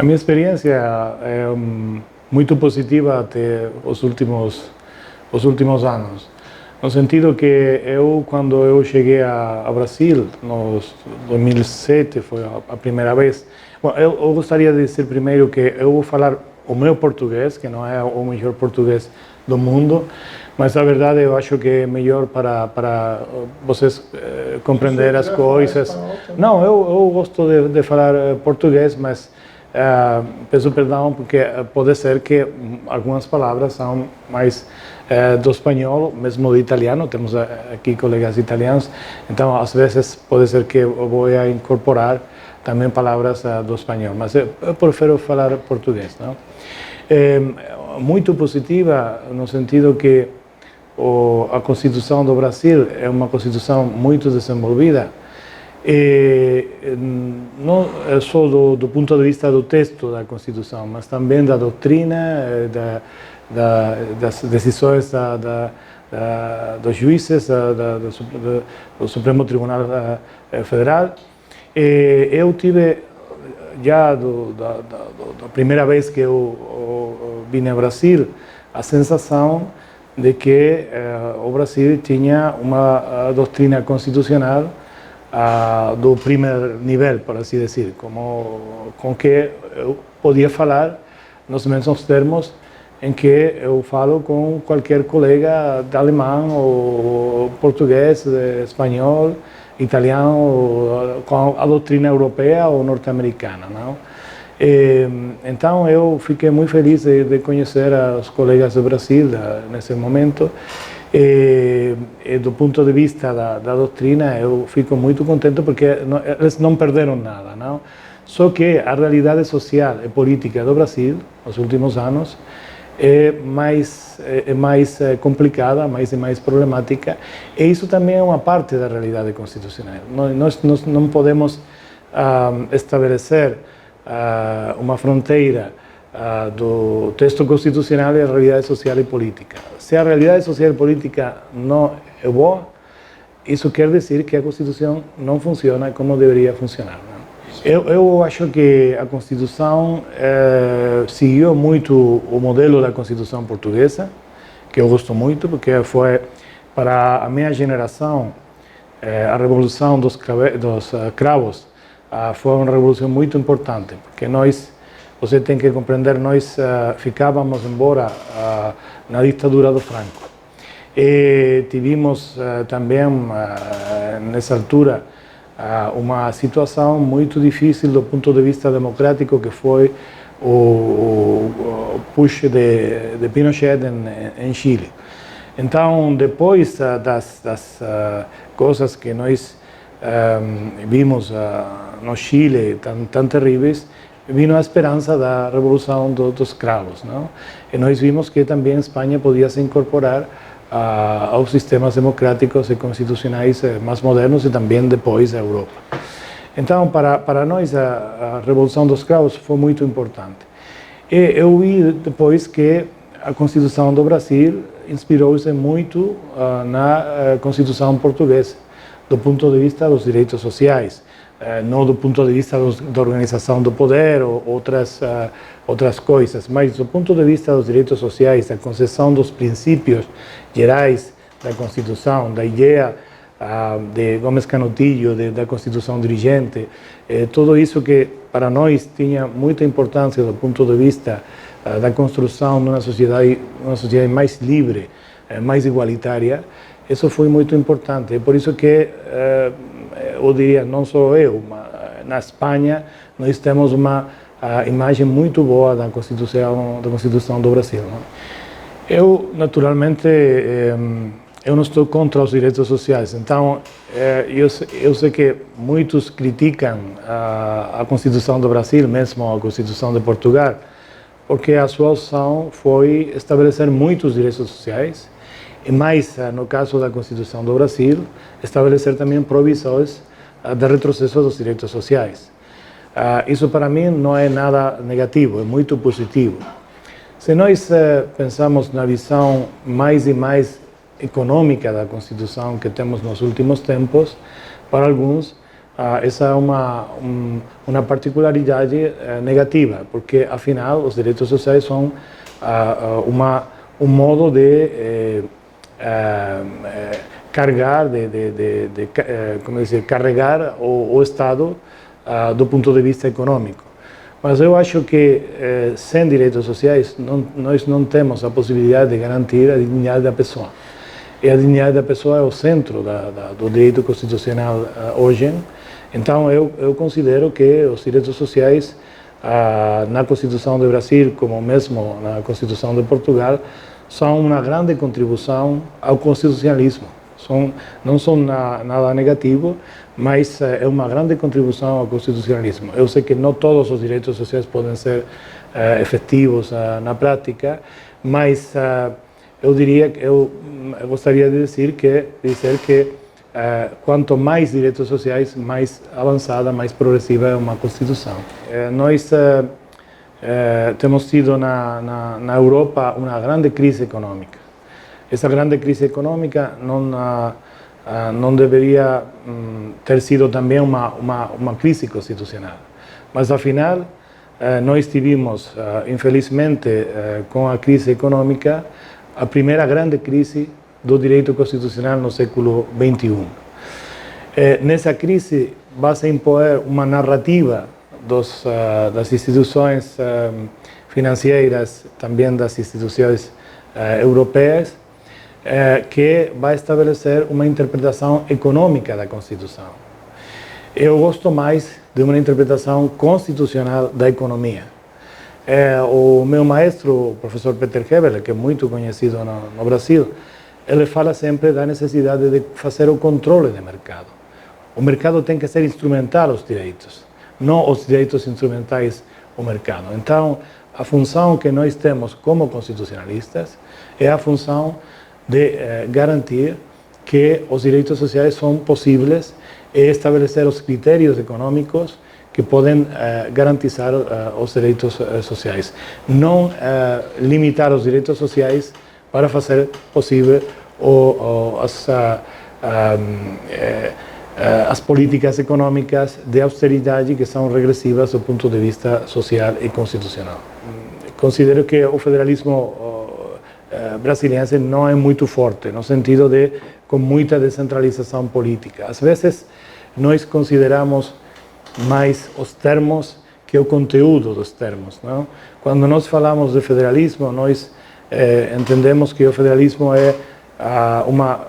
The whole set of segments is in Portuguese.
A minha experiência é muito positiva até os últimos anos, no sentido que quando eu cheguei a Brasil, no 2007, foi a primeira vez. Bom, eu gostaria de dizer primeiro que eu vou falar o meu português, que não é o melhor português do mundo, mas a verdade eu acho que é melhor para vocês compreender as coisas. Não, eu gosto de falar português, mas peço perdão porque pode ser que algumas palavras são mais do espanhol, mesmo do italiano, temos aqui colegas italianos, então às vezes pode ser que eu vou incorporar também palavras do espanhol, mas eu prefiro falar português, não? Muito positiva no sentido que a Constituição do Brasil é uma Constituição muito desenvolvida, não só do ponto de vista do texto da Constituição, mas também da doutrina, das decisões dos juízes do Supremo Tribunal Federal. Eu tive, já da primeira vez que eu vim ao Brasil, a sensação de que o Brasil tinha uma doutrina constitucional do primeiro nível, por assim dizer, com que eu podia falar nos mesmos termos em que eu falo com qualquer colega de alemão, ou português, espanhol, italiano, com a doutrina europeia ou norte-americana, não? Então eu fiquei muito feliz de conhecer os colegas do Brasil nesse momento. Do ponto de vista da doutrina, eu fico muito contente porque eles não perderam nada, não? Só que a realidade social e política do Brasil, nos últimos anos, é mais complicada, mais problemática, e isso também é uma parte da realidade constitucional. Nós não podemos estabelecer uma fronteira do texto constitucional e a realidade social e política. Se a realidade social e política não é boa, isso quer dizer que a Constituição não funciona como deveria funcionar, não? Eu acho que a Constituição seguiu muito o modelo da Constituição portuguesa, que eu gosto muito, porque foi, para a minha geração, a Revolução dos Cravos foi uma revolução muito importante, porque você tem que compreender, nós ficávamos embora na ditadura do Franco. E tivemos também, nessa altura, uma situação muito difícil do ponto de vista democrático, que foi o push de Pinochet em Chile. Então, depois das coisas que nós vimos no Chile, tão terríveis, vino a esperança da Revolução dos Cravos, não? E nós vimos que também a Espanha podia se incorporar aos sistemas democráticos e constitucionais mais modernos, e também depois a Europa. Então, para nós, a Revolução dos Cravos foi muito importante. E eu vi depois que a Constituição do Brasil inspirou-se muito na Constituição portuguesa, do ponto de vista dos direitos sociais, não do ponto de vista da organização do poder ou outras coisas, mas do ponto de vista dos direitos sociais, da concessão dos princípios gerais da Constituição, da ideia de Gomes Canutillo, da Constituição dirigente, tudo isso que para nós tinha muita importância do ponto de vista da construção de uma sociedade mais livre, mais igualitária. Isso foi muito importante, é por isso que eu diria, não só eu, mas na Espanha nós temos uma imagem muito boa da Constituição do Brasil, não? Eu, naturalmente, eu não estou contra os direitos sociais, então eu sei que muitos criticam a Constituição do Brasil, mesmo a Constituição de Portugal, porque a sua opção foi estabelecer muitos direitos sociais, e mais, no caso da Constituição do Brasil, estabelecer também provisões de retrocesso dos direitos sociais. Isso para mim não é nada negativo, é muito positivo. Se nós pensamos na visão mais e mais econômica da Constituição que temos nos últimos tempos, para alguns essa é uma particularidade negativa, porque, afinal, os direitos sociais são um modo de carregar, como dizer, carregar o Estado do ponto de vista econômico. Mas eu acho que, sem direitos sociais, nós não temos a possibilidade de garantir a dignidade da pessoa. E a dignidade da pessoa é o centro do direito constitucional hoje. Então, eu considero que os direitos sociais, na Constituição do Brasil, como mesmo na Constituição de Portugal, são uma grande contribuição ao constitucionalismo. Não são nada negativo, mas é uma grande contribuição ao constitucionalismo. Eu sei que não todos os direitos sociais podem ser efetivos na prática, mas eu diria, eu gostaria de dizer que quanto mais direitos sociais, mais avançada, mais progressiva é uma Constituição. Nós temos tido na Europa uma grande crise econômica. Essa grande crise econômica não deveria ter sido também uma crise constitucional. Mas, afinal, nós tivemos, infelizmente, com a crise econômica, a primeira grande crise do direito constitucional no século XXI. Nessa crise, vai-se impor uma narrativa das instituições financeiras, também das instituições europeias, que vai estabelecer uma interpretação econômica da Constituição. Eu gosto mais de uma interpretação constitucional da economia. O meu maestro, o professor Peter Heberle, que é muito conhecido no Brasil, ele fala sempre da necessidade de fazer o controle do mercado. O mercado tem que ser instrumental aos direitos, não os direitos instrumentais ao mercado. Então, a função que nós temos como constitucionalistas é a função de garantir que os direitos sociais são possíveis e estabelecer os critérios econômicos que podem garantizar os direitos sociais. Não limitar os direitos sociais para fazer possível as políticas econômicas de austeridade que são regressivas do ponto de vista social e constitucional. Considero que o federalismo brasiliense não é muito forte, no sentido de com muita descentralização política. Às vezes, nós consideramos mais os termos que o conteúdo dos termos, não? Quando nós falamos de federalismo, nós entendemos que o federalismo é uma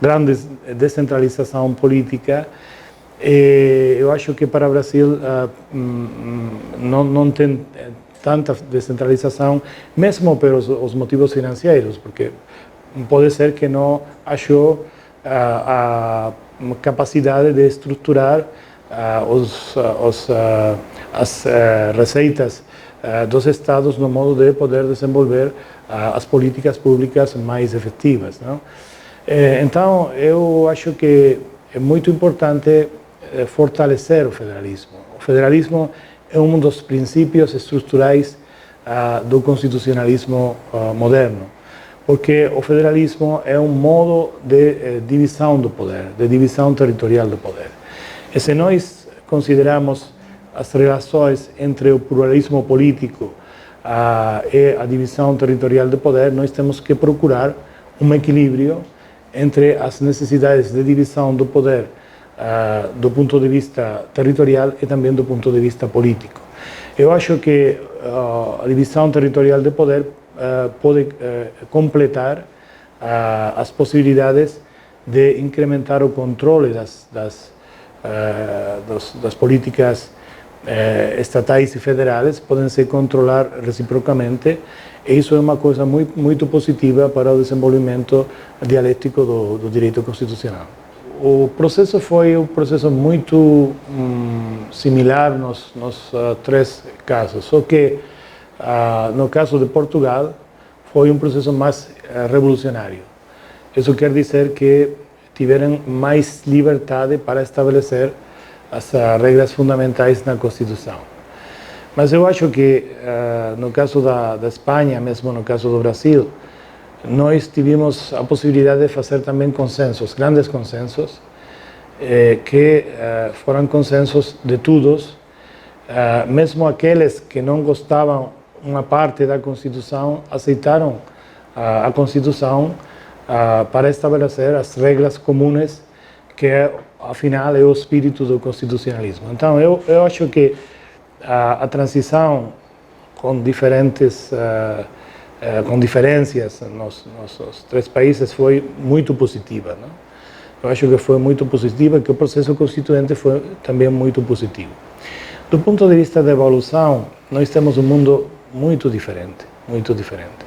grande descentralização política, e eu acho que para o Brasil não tem tanta descentralização, mesmo pelos motivos financeiros, porque pode ser que não achou a capacidade de estruturar as receitas dos estados no modo de poder desenvolver as políticas públicas mais efetivas, não? Então, eu acho que é muito importante fortalecer o federalismo. O federalismo é um dos princípios estruturais do constitucionalismo moderno, porque o federalismo é um modo de divisão do poder, de divisão territorial do poder. E se nós consideramos as relações entre o pluralismo político e a divisão territorial do poder, nós temos que procurar um equilíbrio entre as necessidades de divisão do poder do ponto de vista territorial e também do ponto de vista político. Eu acho que a divisão territorial de poder pode completar as possibilidades de incrementar o controle das políticas estatais e federais, podem se controlar reciprocamente, e isso é uma coisa muito positiva para o desenvolvimento dialético do direito constitucional. O processo foi um processo muito similar nos três casos, só que no caso de Portugal foi um processo mais revolucionário. Isso quer dizer que tiveram mais liberdade para estabelecer as regras fundamentais na Constituição. Mas eu acho que no caso da Espanha, mesmo no caso do Brasil, nós tivemos a possibilidade de fazer também consensos, grandes consensos, que foram consensos de todos, mesmo aqueles que não gostavam uma parte da Constituição, aceitaram a Constituição para estabelecer as regras comuns que, afinal, é o espírito do constitucionalismo. Então, eu acho que a transição com diferenças nos três países foi muito positiva, não? Eu acho que foi muito positiva, que o processo constituinte foi também muito positivo. Do ponto de vista da evolução, nós temos um mundo muito diferente, muito diferente.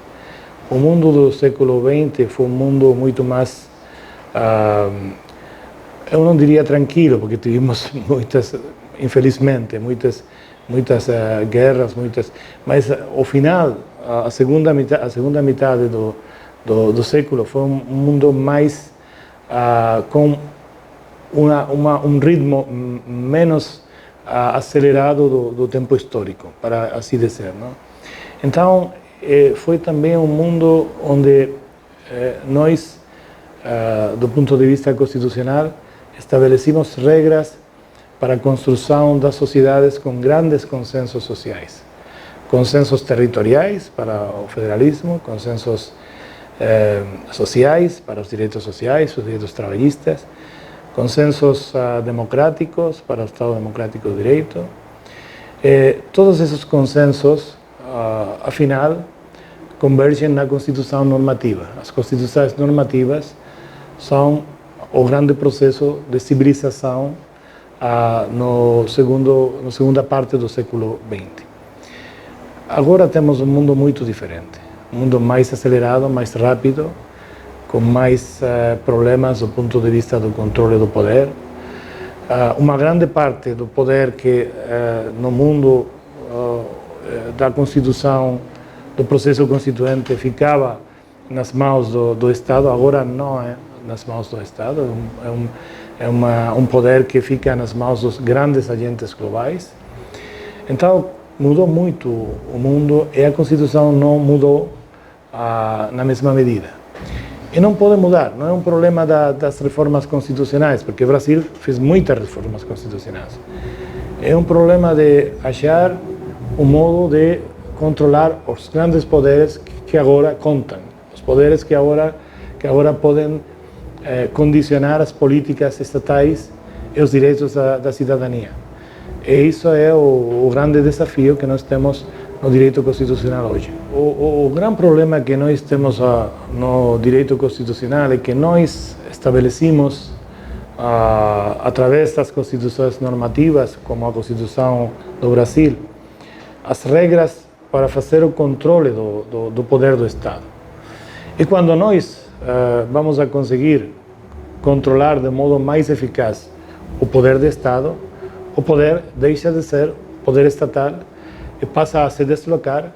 O mundo do século XX foi um mundo muito mais, eu não diria tranquilo, porque tivemos muitas, infelizmente, muitas guerras, mas ao final, a segunda metade do século foi um mundo mais com um ritmo menos acelerado do tempo histórico, para assim dizer, não? Então, foi também um mundo onde nós, do ponto de vista constitucional, estabelecimos regras para a construção das sociedades com grandes consensos sociais. Consensos territoriais para o federalismo, consensos sociais para os direitos trabalhistas, consensos democráticos para o Estado Democrático de Direito. Todos esses consensos, afinal, convergem na Constituição normativa. As constituições normativas são o grande processo de civilização na segunda parte do século XX. Agora temos um mundo muito diferente, um mundo mais acelerado, mais rápido, com mais problemas do ponto de vista do controle do poder. Uma grande parte do poder que no mundo da Constituição, do processo constituinte, ficava nas mãos do Estado, agora não é nas mãos do Estado, é um poder que fica nas mãos dos grandes agentes globais. Então, mudou muito o mundo e a Constituição não mudou na mesma medida. E não pode mudar, não é um problema das reformas constitucionais, porque o Brasil fez muitas reformas constitucionais. É um problema de achar um modo de controlar os grandes poderes que agora contam, os poderes que agora podem condicionar as políticas estatais e os direitos da cidadania. E isso é o grande desafio que nós temos no direito constitucional hoje. O grande problema que nós temos no direito constitucional é que nós estabelecemos, através das constituições normativas, como a Constituição do Brasil, as regras para fazer o controle do poder do Estado. E quando nós vamos a conseguir controlar de modo mais eficaz o poder do Estado, o poder deixa de ser poder estatal e passa a se deslocar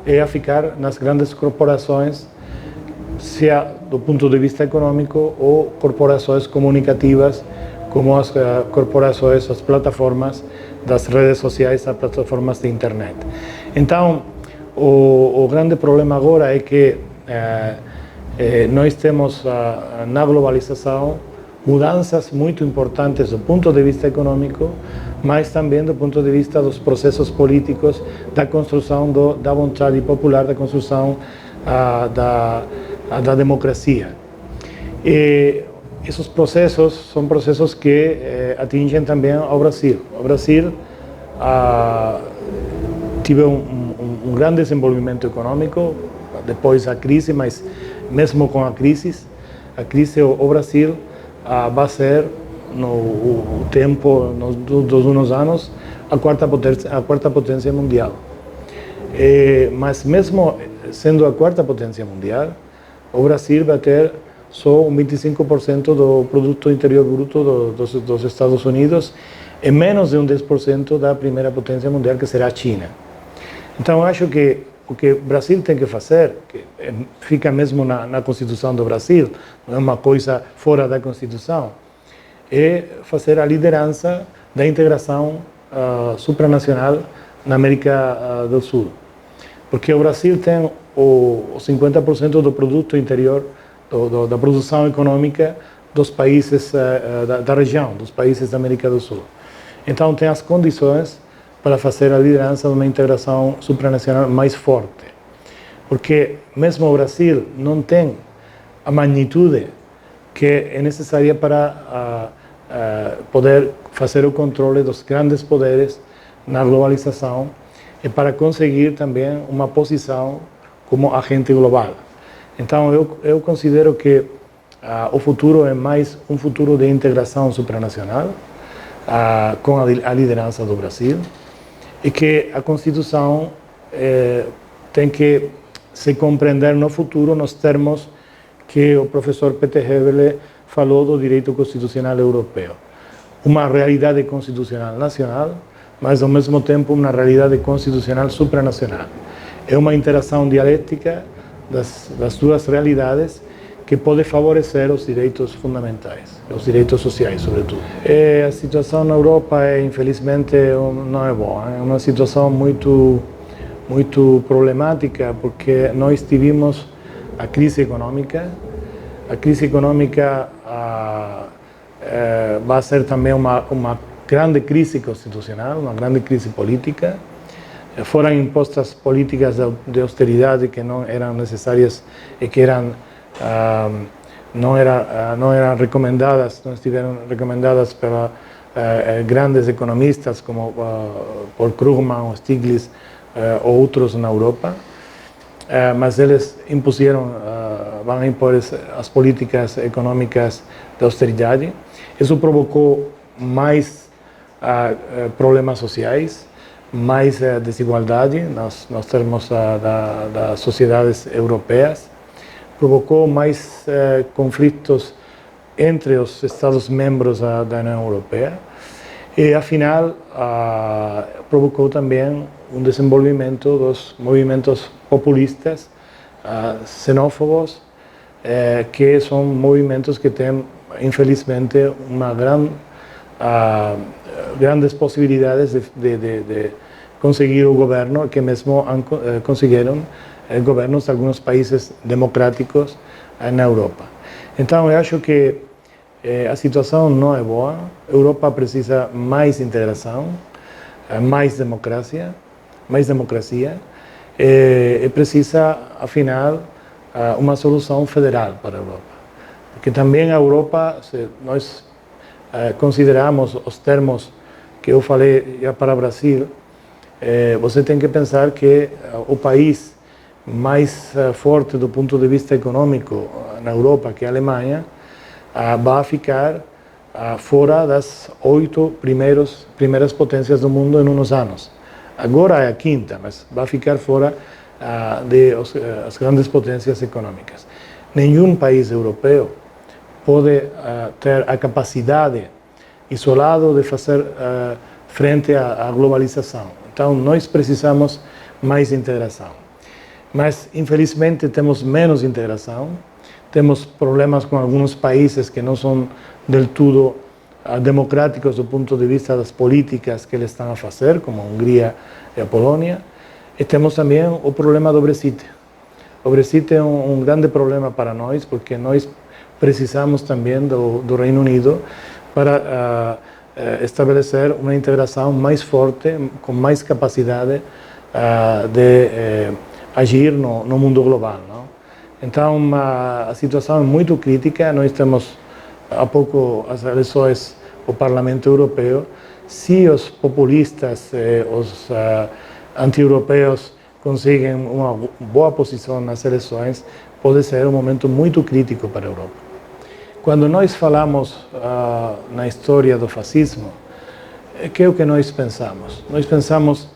e a ficar nas grandes corporações, seja do ponto de vista econômico ou corporações comunicativas, como as corporações, as plataformas das redes sociais, as plataformas de internet. Então, o grande problema agora é que nós temos na globalização mudanças muito importantes do ponto de vista econômico, mas também do ponto de vista dos processos políticos, da construção da vontade popular, da construção da democracia. E esses processos são processos que atingem também ao Brasil. O Brasil teve um grande desenvolvimento econômico depois da crise, mas mesmo com a crise, o Brasil vai ser, no tempo, dos uns anos, a quarta potência mundial. Mas mesmo sendo a quarta potência mundial, o Brasil vai ter só 25% do produto interior bruto dos Estados Unidos e menos de 10% da primeira potência mundial, que será a China. Então, eu acho que o que o Brasil tem que fazer, que fica mesmo na Constituição do Brasil, não é uma coisa fora da Constituição, é fazer a liderança da integração supranacional na América do Sul. Porque o Brasil tem o 50% do produto interior, da produção econômica dos países da região, dos países da América do Sul. Então, tem as condições para fazer a liderança de uma integração supranacional mais forte. Porque mesmo o Brasil não tem a magnitude que é necessária para poder fazer o controle dos grandes poderes na globalização e para conseguir também uma posição como agente global. Então, eu considero que o futuro é mais um futuro de integração supranacional, com a liderança do Brasil, e que a Constituição tem que se compreender no futuro nos termos que o professor Peter Heberle falou do direito constitucional europeu. Uma realidade constitucional nacional, mas ao mesmo tempo uma realidade constitucional supranacional. É uma interação dialética das duas realidades que pode favorecer os direitos fundamentais, os direitos sociais, sobretudo. A situação na Europa, infelizmente, não é boa. É uma situação muito problemática, porque nós tivemos a crise econômica. A crise econômica vai ser também uma grande crise constitucional, uma grande crise política. Foram impostas políticas de austeridade que não eram necessárias e que não eram recomendadas, não estiveram recomendadas por grandes economistas como Paul Krugman, Stiglitz ou outros na Europa, mas eles vão impor as políticas econômicas de austeridade. Isso provocou mais problemas sociais, mais desigualdade nos termos das sociedades europeias, provocou mais conflitos entre os Estados-membros da União Europeia e, afinal, provocou também um desenvolvimento dos movimentos populistas, xenófobos, que são movimentos que têm, infelizmente, grandes possibilidades de conseguir o governo, que mesmo conseguiram governos de alguns países democráticos na Europa. Então, eu acho que a situação não é boa. A Europa precisa mais integração, mais democracia, e precisa, afinal, uma solução federal para a Europa. Porque também a Europa, se nós consideramos os termos que eu falei já para o Brasil, você tem que pensar que o país mais forte do ponto de vista econômico na Europa, que é a Alemanha, vai ficar fora das 8 primeiras potências do mundo em uns anos. Agora é a quinta, mas vai ficar fora das grandes potências econômicas. Nenhum país europeu pode ter a capacidade, isolado, de fazer frente à globalização. Então, nós precisamos mais integração. Mas, infelizmente, temos menos integração, temos problemas com alguns países que não são del todo democráticos do ponto de vista das políticas que eles estão a fazer, como a Hungria e a Polônia, e temos também o problema do Brexit. O Brexit é um grande problema para nós, porque nós precisamos também do Reino Unido para estabelecer uma integração mais forte, com mais capacidade de agir no mundo global, não? Então, a situação é muito crítica. Nós temos há pouco as eleições ao Parlamento Europeu. Se os populistas, os anti-europeus conseguem uma boa posição nas eleições, pode ser um momento muito crítico para a Europa. Quando nós falamos na história do fascismo, que é o que nós pensamos? Nós pensamos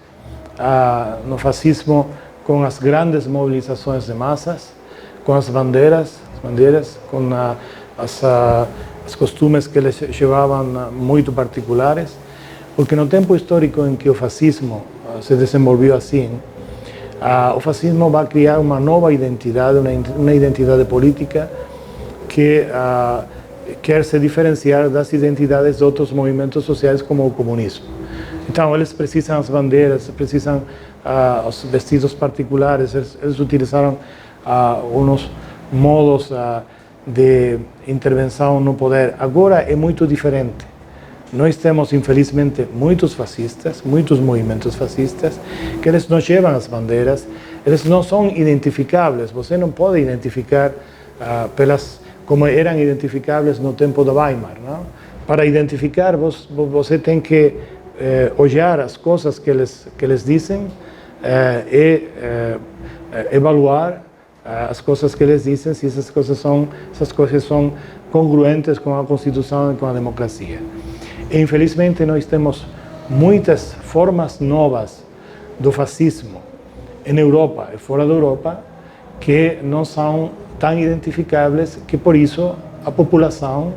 no fascismo com as grandes mobilizações de massas, com as bandeiras, com os costumes que eles levavam muito particulares, porque no tempo histórico em que o fascismo se desenvolveu assim, o fascismo vai criar uma nova identidade, uma identidade política que quer se diferenciar das identidades de outros movimentos sociais como o comunismo. Então, eles precisam as bandeiras, precisam os vestidos particulares, eles utilizaram uns modos de intervenção no poder agora é muito diferente. Nós temos, infelizmente, muitos fascistas, muitos movimentos fascistas, que eles não levam as bandeiras, eles não são identificáveis. Você não pode identificar como eram identificáveis no tempo da Weimar. Não? Para identificar, você tem que olhar as coisas que eles dizem e evaluar as coisas que eles dizem, se essas coisas são congruentes com a Constituição e com a democracia. E, infelizmente, nós temos muitas formas novas do fascismo em Europa e fora da Europa que não são tão identificáveis, que por isso a população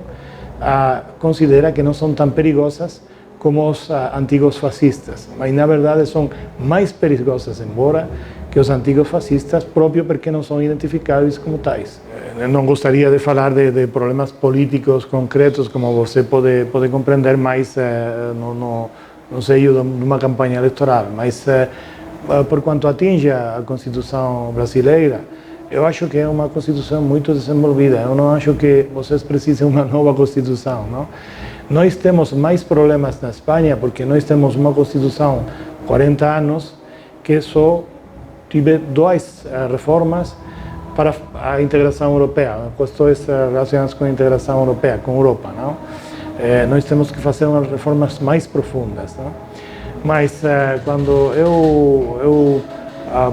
considera que não são tão perigosas como os antigos fascistas. Mas, na verdade, são mais perigosas, embora, que os antigos fascistas, próprio porque não são identificáveis como tais. Eu não gostaria de falar de problemas políticos concretos, como você pode compreender, mais no seio de uma campanha eleitoral. Mas, por quanto atinge a Constituição brasileira, eu acho que é uma Constituição muito desenvolvida. Eu não acho que vocês precisem de uma nova Constituição. Não? Nós temos mais problemas na Espanha, porque nós temos uma Constituição 40 anos que só tive 2 reformas para a integração europeia, questões relacionadas com a integração europeia, com a Europa. Não? Nós temos que fazer umas reformas mais profundas. Não? Mas quando eu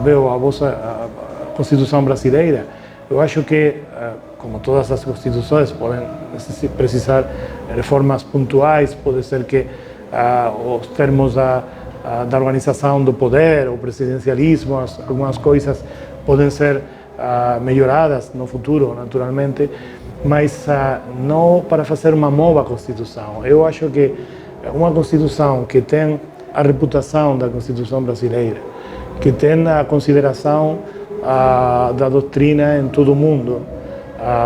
vejo a vossa Constituição brasileira, eu acho que, como todas as Constituições, podem precisar reformas pontuais, pode ser que os termos da organização do poder, o presidencialismo, algumas coisas podem ser melhoradas no futuro, naturalmente, mas não para fazer uma nova Constituição. Eu acho que uma Constituição que tem a reputação da Constituição brasileira, que tem a consideração da doutrina em todo o mundo,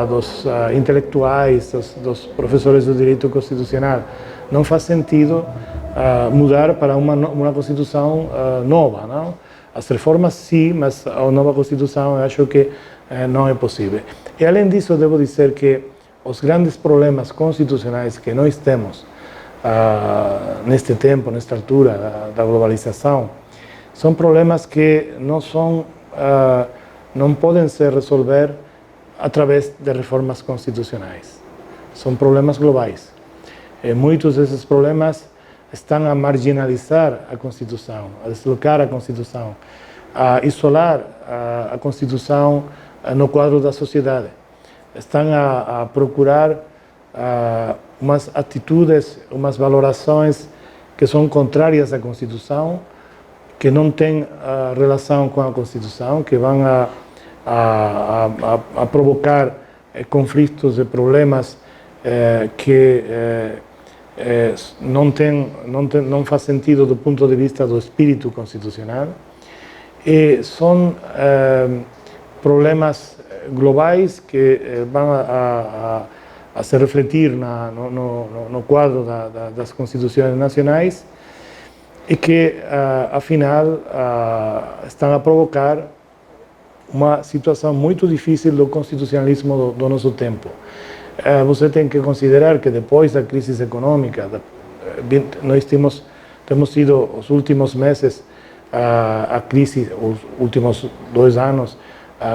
dos intelectuais, dos professores do direito constitucional, não faz sentido mudar para uma Constituição nova. Não? As reformas sim, mas a nova Constituição eu acho que não é possível. E além disso, devo dizer que os grandes problemas constitucionais que nós temos neste tempo, nesta altura da globalização, são problemas que não podem se resolver através de reformas constitucionais. São problemas globais. E muitos desses problemas estão a marginalizar a Constituição, a deslocar a Constituição, a isolar a Constituição no quadro da sociedade. Estão a procurar umas atitudes, umas valorações que são contrárias à Constituição, que não têm relação com a Constituição, que vão a provocar conflitos e problemas que não faz sentido do ponto de vista do espírito constitucional. E são problemas globais que vão a se refletir no quadro das constituições nacionais e que, afinal, estão a provocar uma situação muito difícil do constitucionalismo do nosso tempo. Você tem que considerar que depois da crise econômica, nós temos tido os últimos meses, a crise, os últimos 2 anos,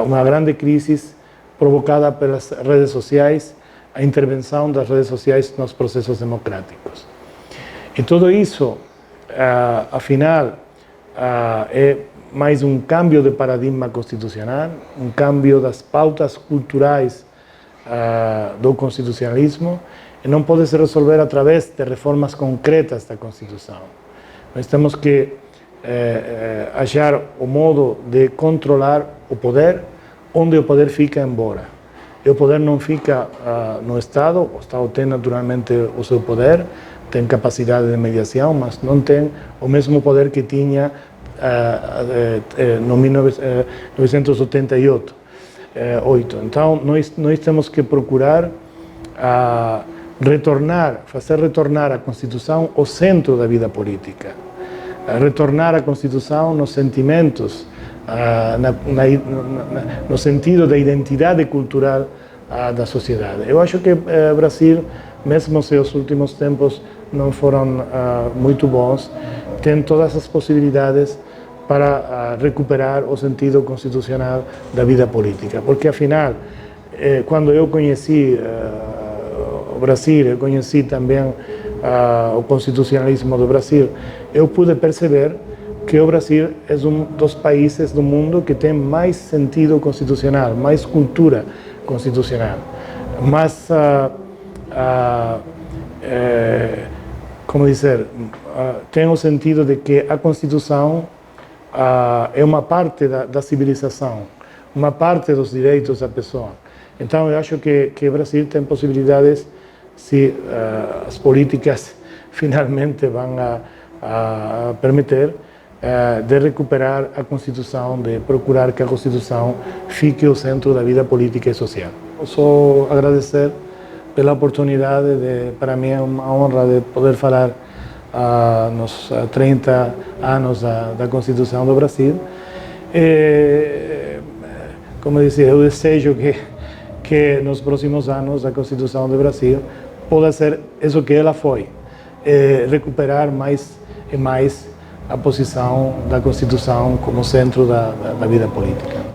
uma grande crise provocada pelas redes sociais, a intervenção das redes sociais nos processos democráticos. E tudo isso, afinal, é mais um cambio de paradigma constitucional, um cambio das pautas culturais do constitucionalismo, e não pode se resolver através de reformas concretas da Constituição. Nós temos que achar o modo de controlar o poder, onde o poder fica embora. E o poder não fica no Estado, o Estado tem naturalmente o seu poder, tem capacidade de mediação, mas não tem o mesmo poder que tinha no 1988. Então, nós temos que procurar fazer retornar a Constituição ao centro da vida política, retornar a Constituição nos sentimentos, no sentido da identidade cultural da sociedade. Eu acho que o Brasil, mesmo se os últimos tempos não foram muito bons, tem todas as possibilidades para recuperar o sentido constitucional da vida política, porque afinal, quando eu conheci o Brasil, eu conheci também o constitucionalismo do Brasil, eu pude perceber que o Brasil é dos países do mundo que tem mais sentido constitucional, mais cultura constitucional, mais, como dizer, tem o sentido de que a Constituição é uma parte da civilização, uma parte dos direitos da pessoa. Então, eu acho que o Brasil tem possibilidades, se as políticas finalmente vão permitir, de recuperar a Constituição, de procurar que a Constituição fique ao centro da vida política e social. Eu só agradecer pela oportunidade, para mim é uma honra de poder falar nos 30 anos da Constituição do Brasil. Como dizia, eu desejo que nos próximos anos a Constituição do Brasil possa ser isso que ela foi, recuperar mais e mais a posição da Constituição como centro da vida política.